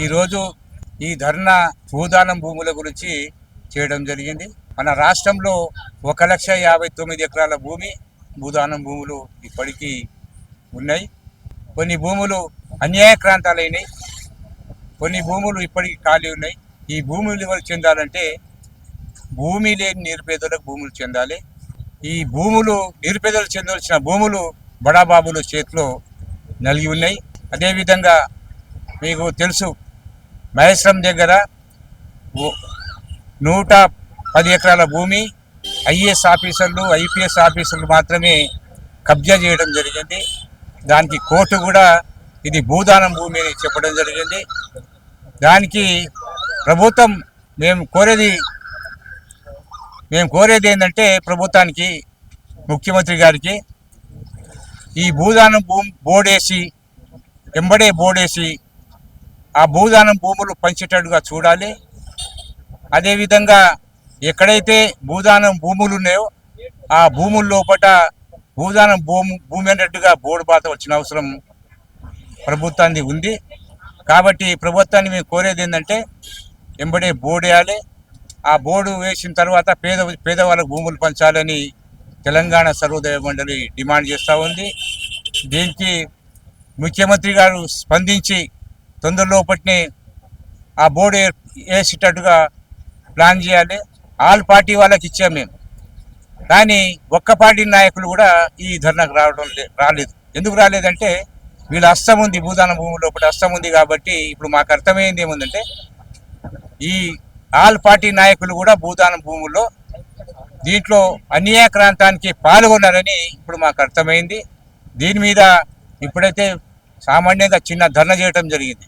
ఈరోజు ఈ ధర్నా భూదానం భూముల గురించి చేయడం జరిగింది. మన రాష్ట్రంలో 1,59,000 ఎకరాల భూమి భూదానం భూములు ఇప్పటికీ ఉన్నాయి. కొన్ని భూములు అన్యాయక్రాంతాలైనవి, కొన్ని భూములు ఇప్పటికీ ఖాళీ ఉన్నాయి. ఈ భూములు ఎవరికి చెందాలంటే భూమి లేని నిరుపేదలకు భూములు చెందాలి. ఈ భూములు నిరుపేదలు చెందాల్సిన భూములు బడాబాబుల చేతిలో నలిగి ఉన్నాయి. అదేవిధంగా మీకు తెలుసు, మహేశ్వరం దగ్గర 110 ఎకరాల భూమి ఐఏఎస్ ఆఫీసర్లు, ఐపీఎస్ ఆఫీసర్లు మాత్రమే కబ్జా చేయడం జరిగింది. దానికి కోర్టు కూడా ఇది భూదానం భూమి అని చెప్పడం జరిగింది. దానికి ప్రభుత్వం మేము కోరేది ఏంటంటే ప్రభుత్వానికి, ముఖ్యమంత్రి గారికి ఈ భూదానం బోర్డేసి బోర్డేసి ఆ భూదానం భూములు పంచేటట్టుగా చూడాలి. అదేవిధంగా ఎక్కడైతే భూదానం భూములు ఉన్నాయో ఆ భూముల లోపల భూదానం భూమి అన్నట్టుగా బోర్డు బాత వచ్చిన అవసరం ప్రభుత్వానికి ఉంది. కాబట్టి ప్రభుత్వాన్ని మేము కోరేది ఏంటంటే బోర్డు వేయాలి. ఆ బోర్డు వేసిన తర్వాత పేదవాళ్ళకు భూములు పంచాలని తెలంగాణ సర్వోదయ మండలి డిమాండ్ చేస్తూ ఉంది. దీనికి ముఖ్యమంత్రి గారు స్పందించి తొందరలోపటినే ఆ బోర్డు వేసేటట్టుగా ప్లాన్ చేయాలి. ఆల్ పార్టీ వాళ్ళకి ఇచ్చాము మేము, కానీ ఒక్క పార్టీ నాయకులు కూడా ఈ ధర్నాకు రాలేదు. ఎందుకు రాలేదంటే వీళ్ళ హస్తం ఉంది, భూదాన భూమి లోపల హస్తం ఉంది. కాబట్టి ఇప్పుడు మాకు అర్థమైంది ఏముందంటే ఈ ఆల్ పార్టీ నాయకులు కూడా భూదాన భూముల్లో దీంట్లో అన్యాయక్రాంతానికి పాల్గొన్నారని ఇప్పుడు మాకు అర్థమైంది. దీని మీద ఇప్పుడైతే సామాన్యంగా చిన్న ధర్నా చేయడం జరిగింది,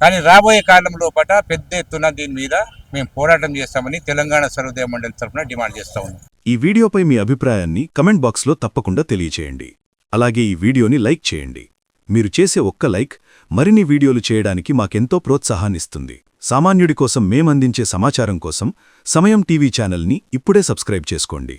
కానీ రాబోయే కాలం లోపల పెద్ద ఎత్తున దీని మీద మేము పోరాటం చేస్తామని తెలంగాణ సర్వోదయ మండలి తరఫున డిమాండ్ చేస్తా ఉన్నాం. ఈ వీడియోపై మీ అభిప్రాయాన్ని కమెంట్ బాక్స్లో తప్పకుండా తెలియచేయండి. అలాగే ఈ వీడియోని లైక్ చేయండి. మీరు చేసే ఒక్క లైక్ మరిన్ని వీడియోలు చేయడానికి మాకెంతో ప్రోత్సాహాన్నిస్తుంది. సామాన్యుడి కోసం మేమందించే సమాచారం కోసం సమయం టీవీ ఛానల్ని ఇప్పుడే సబ్స్క్రైబ్ చేసుకోండి.